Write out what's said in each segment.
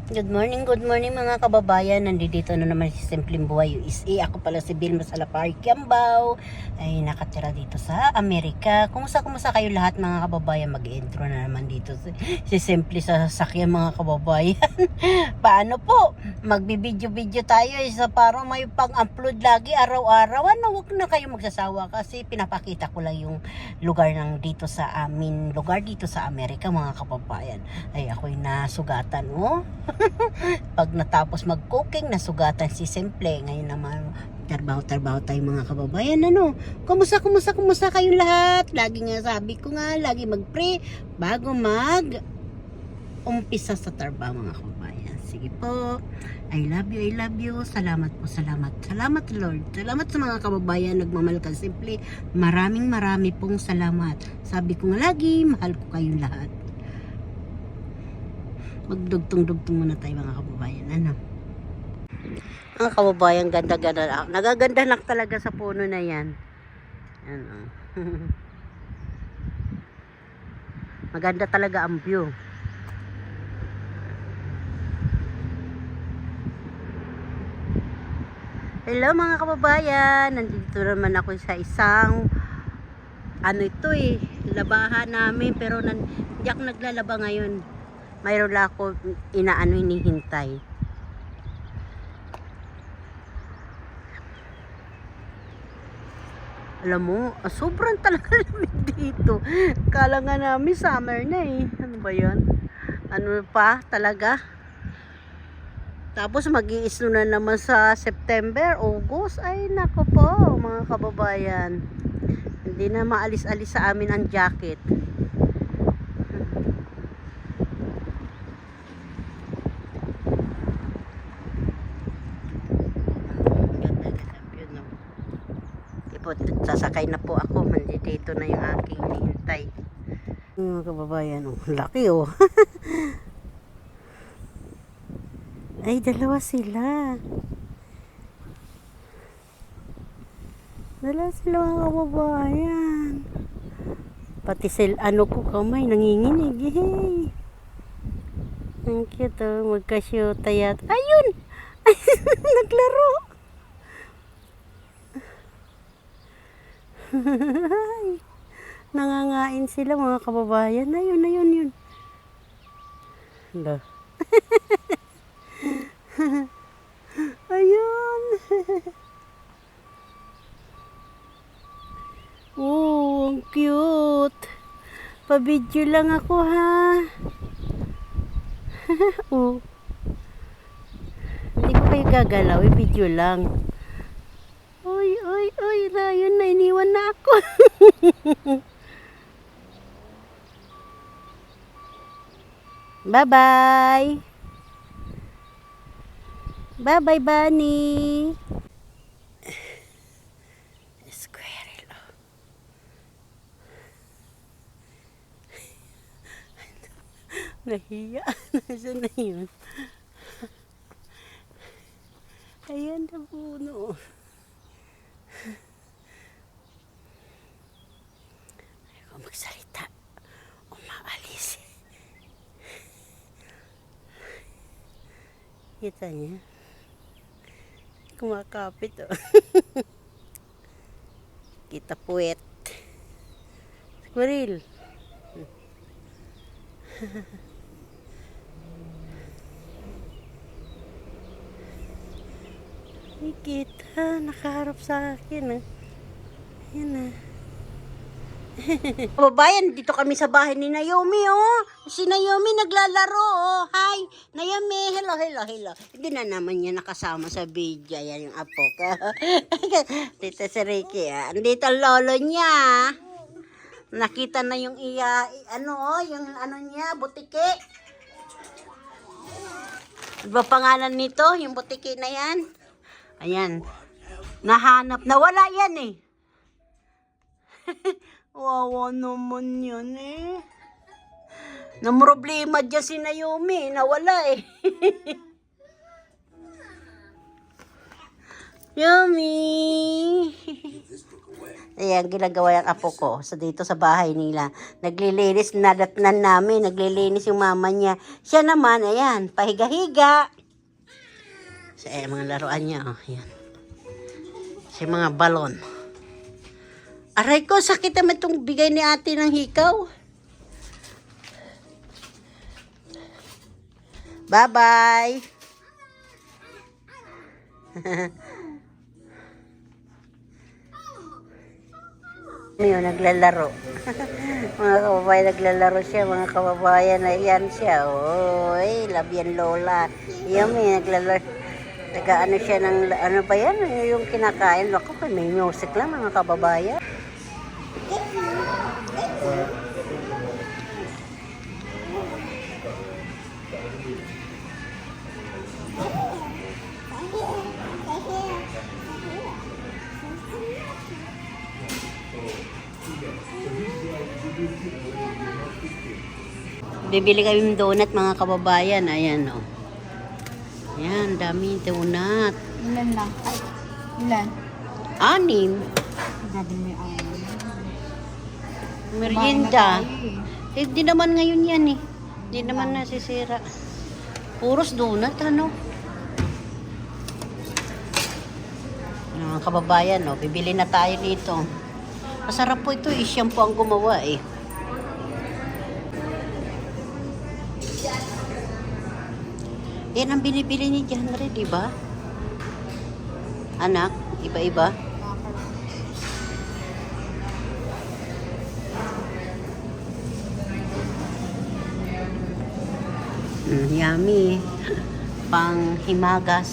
Good morning mga kababayan. Nandito na naman si Simpleng Buhay USA. Ako pala si Vilma Salapari Kiambao. Ay nakatira dito sa Amerika. Kumusta kayo lahat mga kababayan? Mag-intro na naman dito si Simple sa sasakyan mga kababayan. Paano po? Magbibideo-video tayo sa para may pang-upload lagi araw-araw. Huwag na kayo magsasawa kasi pinapakita ko lang yung lugar ng dito sa amin. Lugar dito sa Amerika mga kababayan. Ay ako'y nasugatan pag natapos mag-cooking, nasugatan si Simple. Ngayon naman, trabaho tayo mga kababayan. Kumusta kayong lahat? Lagi nga sabi ko nga, lagi mag-pray bago umpisa sa trabaho mga kababayan. Sige po. I love you. Salamat po, salamat Lord. Salamat sa mga kababayan nagmamahal kay Simple. Maraming pong salamat. Sabi ko nga lagi, mahal ko kayong lahat. Magdugtong-dugtong muna tayo mga kababayan. Mga kababayan, ganda-ganda. Nagaganda lang talaga sa puno na yan. Maganda talaga ang view. Hello mga kababayan. Nandito naman ako sa isang labahan namin pero hindi ako naglalaba ngayon. Mayroon lang ako hinihintay. Alam mo, sobrang talaga lamig dito. Kala nga namin summer na eh. Ano ba yun? Ano pa talaga? Tapos mag-i-snow na naman sa September, August. Ay nako po mga kababayan. Hindi na maalis-alis sa amin ang jacket. Sasakay na po ako. Dito na yung aking hinihintay. Mga kababayan, laki Ay, dalawa sila. Mga kababayan. Pati ko kamay, nanginginig. Hey. Ang cute magka-shoota yata. Ayun! Naglaro! Nangangain sila mga kababayan. Ayun. Hala. Ayun. Ang cute. Pa-video lang ako ha. Hindi ko kayo gagalaw, video lang. Ayun na, iniwan na ako. Bye-bye. Bye-bye, bunny. Squirrel. Nahiya. Nasaan na yun? Ayan na puno. Ayaw magsalita. Umaalis. Kita niya? Kumakapit Kita puwet. Squirrel. Kita, nakaharap sa akin Yan Kababayan, dito kami sa bahay ni Naomi Si Naomi naglalaro Hi, Naomi, hello. Hindi na naman niya nakasama sa video. Yan yung apo ko. Dito si Ricky Andito ang lolo niya. Nakita na yung yung niya, butike. Ano ba pangalan nito? Yung butike na yan? Ayan. Nahanap. Nawala yan Wawa naman yan Namroblema dyan si Naomi. Nawala Yummy. Ayan, ginagawa yung apo ko dito sa bahay nila. Naglilinis, nadatnan namin, naglilinis yung mama niya. Siya naman, ayan, pahiga-higa. So, ayan, mga laruan niya, oh, ayan. Siya mga balon. Aray ko, sakit naman itong bigay ni ate ng hikaw. Bye-bye! Ngayon, naglalaro. Mga kababayan, naglalaro siya. Mga kababayan, ayan siya. Oy, love yan, Lola. Yan, naglalaro. Nag-ano siya ng, ano ba yan? Yung kinakain. Ako, may music lang, mga kababayan. Bibili kami ng donut, mga kababayan. Ayan, oh. Ayan, dami donut. Ilan lang? Ay, ilan? 6. Grabe may Merienda. Hindi naman ngayon yan eh. Hindi naman nasisira. Puros donut, ano? Mga kababayan, oh, bibili na tayo dito. Masarap po ito, siyang po ang gumawa eh. Yan ang binibili ni Janre, di ba? Anak, iba-iba. Yummy. Pang himagas.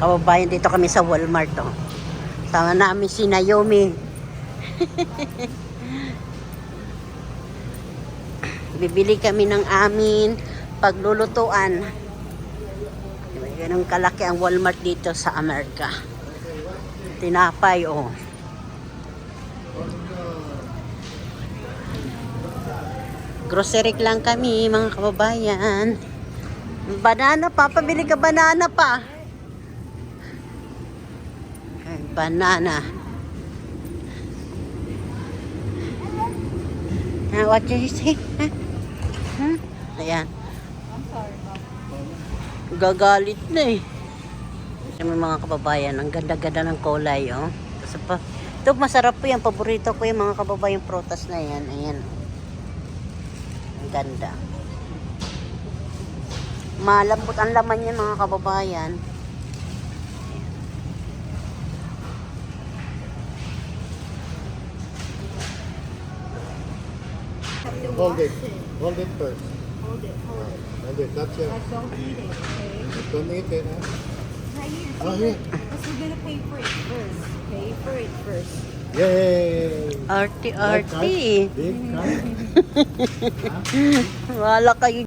Kababayan, dito kami sa Walmart. Oh. Sama namin si Naomi. Bibili kami ng amin paglulutuan. Ganun kalaki ang Walmart dito sa Amerika. Tinapay, oh. Grocery lang kami, mga kababayan. Banana pa, pabili ka banana pa. Ay, banana. What did you say? Ayan. Gagalit na eh. May mga kababayan, ang ganda-ganda ng kulay, oh. Kasi pa, ito masarap po yan, paborito ko yung mga kababayan prutas na yan. Ayan. Ang ganda. Malambot ang laman niya, mga kababayan. Hold it. Hold it first. Hold it. Hold it. That's it. Don't eat it, okay? Don't eat it, huh? Right here. Oh, here. Because we're gonna pay for it first. Pay for it first. Yay! Arty-arty. Big cut. Wala kayo.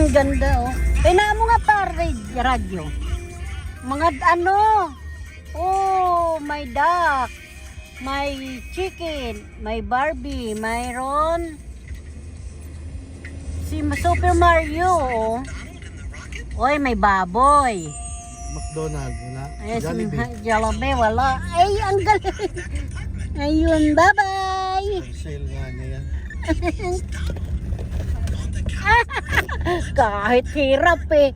Ang ganda, oh. Kailangan mo nga pa radyo. Mga ano. Oh, my duck. may chicken, may Barbie, mayroon si Super Mario. Oh. Oy, may baboy. McDonald's, wala. Ay, Jollibee. Jollibee, wala. Ay, ang galing. Ayun, bye-bye. Sale nga niya yan. Kahit hirap eh.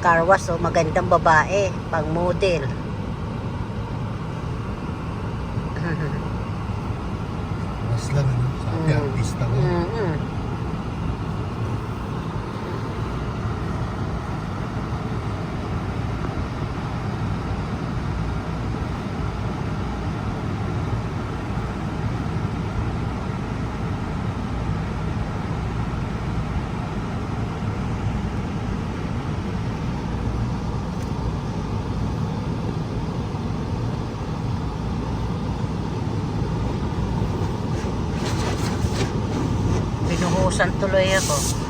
Car wash, oh, magandang babae, pang model. Mas lang, ano? Sabi, artista mo. Binuhusan tuloy ako.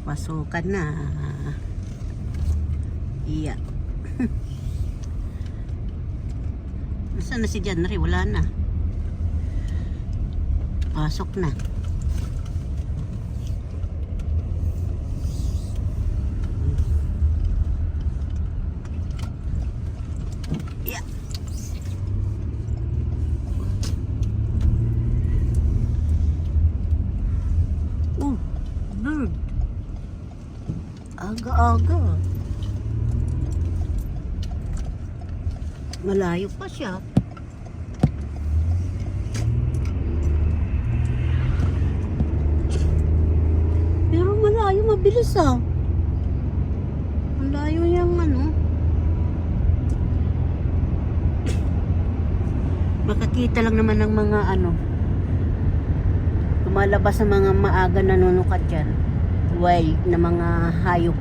Pasukan na. Iya. Nasaan na si Janry? Wala na. Pasok na. Iya. Bird. Aga-aga. Malayo pa siya. Pero malayo, mabilis ah. Malayo yung ano. Makakita lang naman ng mga ano. Lumalabas sa mga maaga nanunukat dyan. Wild na mga hayop.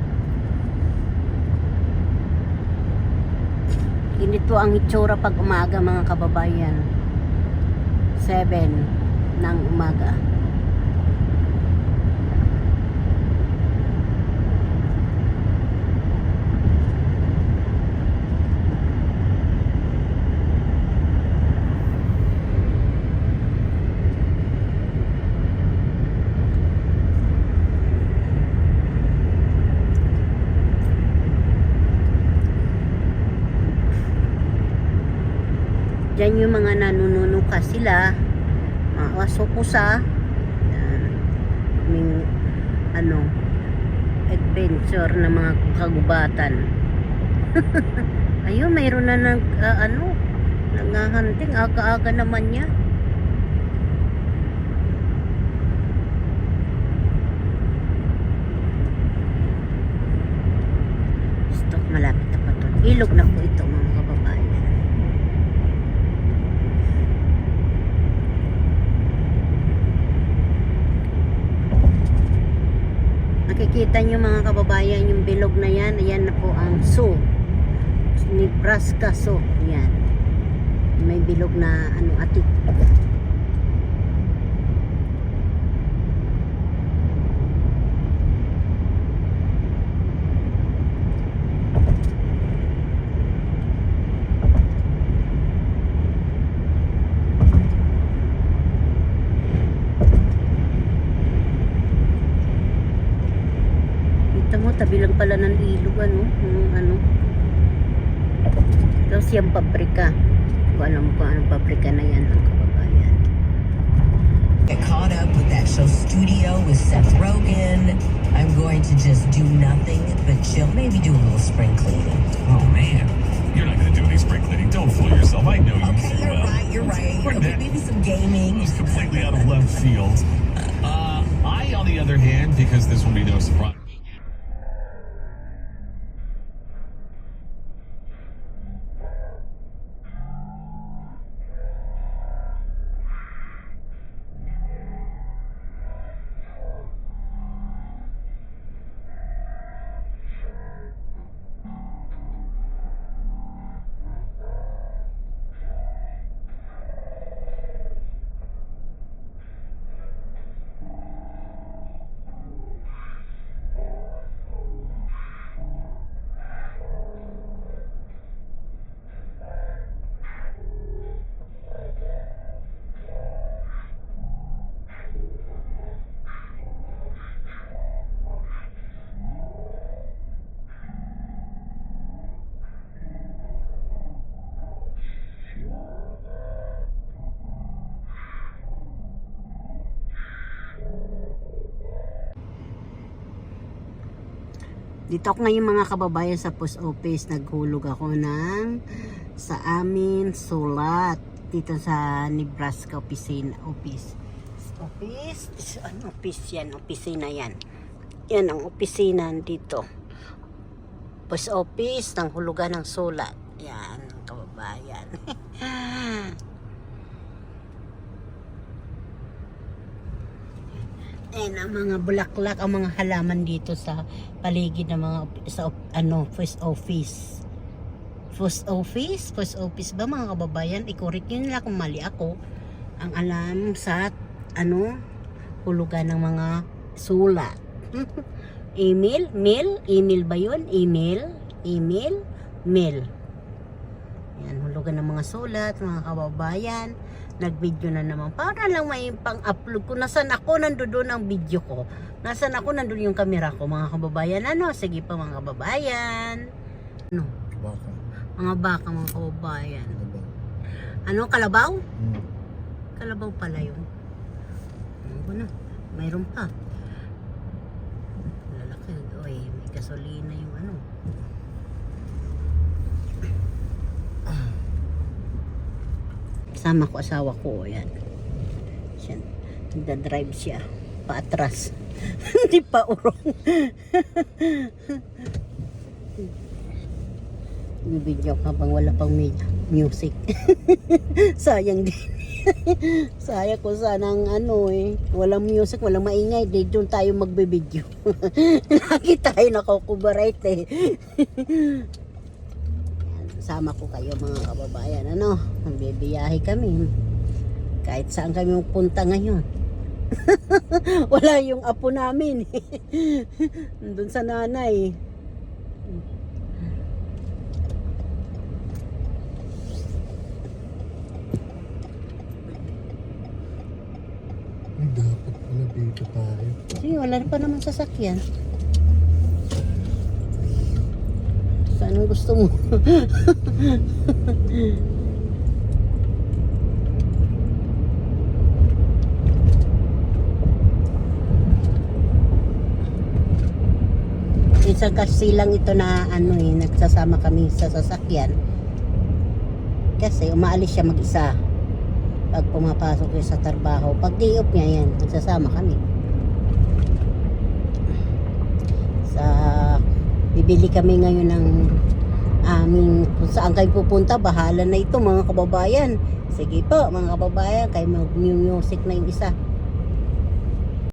Ganito ang itsura pag umaga mga kababayan. 7 ng umaga. Diyan yung mga nanununuka sila, mga aso pusa, may ano, adventure na mga kagubatan. Ayun, mayroon na nag, nangahanting, aga-aga naman niya. Stop, malapit na pa to. Ilog na po ito mga kababayan. Nakikita nyo mga kababayan yung bilog na yan. Ayan na po ang Sioux. Nebraska Sioux. Ayan. May bilog na ano, atik. Tabi lang pala ng ilog ano. Tapos yung pabrika. Kung alam mo kung anong pabrika na yan ang kababayan. Get caught up with that show Studio with Seth Rogen. I'm going to just do nothing but chill. Maybe do a little spring cleaning. Oh man, you're not gonna do any spring cleaning. Don't fool yourself. I know you Okay, too you're well. right. You're right. Bring Okay, that. maybe some gaming. It was completely out of left field. I, on the other hand, because this will be no surprise. Dito ako ngayon mga kababayan sa post office. Naghulog ako sa amin sulat dito sa Nebraska office. Ano office yan? Opisina yan. Yan ang opisina dito. Post office ng hulugan ng sulat. Yan kababayan. And ang mga bulaklak, ang mga halaman dito sa paligid ng mga post office. Post office ba mga kababayan? I-correct nyo nila kung mali ako. Ang alam sa hulugan ng mga sulat. Email ba yun? Email. Yan, hulugan ng mga sulat, mga kababayan. Nag-video na naman. Para lang may pang-upload ko. Nasaan ako, nandoon ang video ko. Nasaan ako, nandoon yung camera ko. Mga kababayan, sige pa mga kababayan. Baka. Mga baka, mga kababayan. Ano ba? Kalabaw? Hmm. Kalabaw pala yun. Mayroon pa. Lalaki. Oy, may gasolina yung Kasama ko asawa ko, yan. Siya, nagda-drive siya. Paatras. Hindi pa urong. Bibidyo ka bang wala pang music. Sayang din. Sayang ko sanang walang music, walang maingay. Di doon tayo magbibidyo. Lagi tayo nakukubarite Sama ko kayo mga kababayan. Magbibiyahe kami. Kahit saan kami magpunta ngayon. Wala yung apo namin. Nandun sa nanay. Dapat pala dito tayo. Kasi wala pa naman sasakyan. Saan ang gusto mo? Isang kasi lang ito na nagsasama kami sa sasakyan. Kasi umaalis siya mag-isa. Pag pumapasok siya sa trabaho, pag day off niya yan, nagsasama kami. Bibili kami ngayon ng kung saan kayo pupunta, bahala na ito mga kababayan. Sige po mga kababayan, kayo mag-music na yung isa.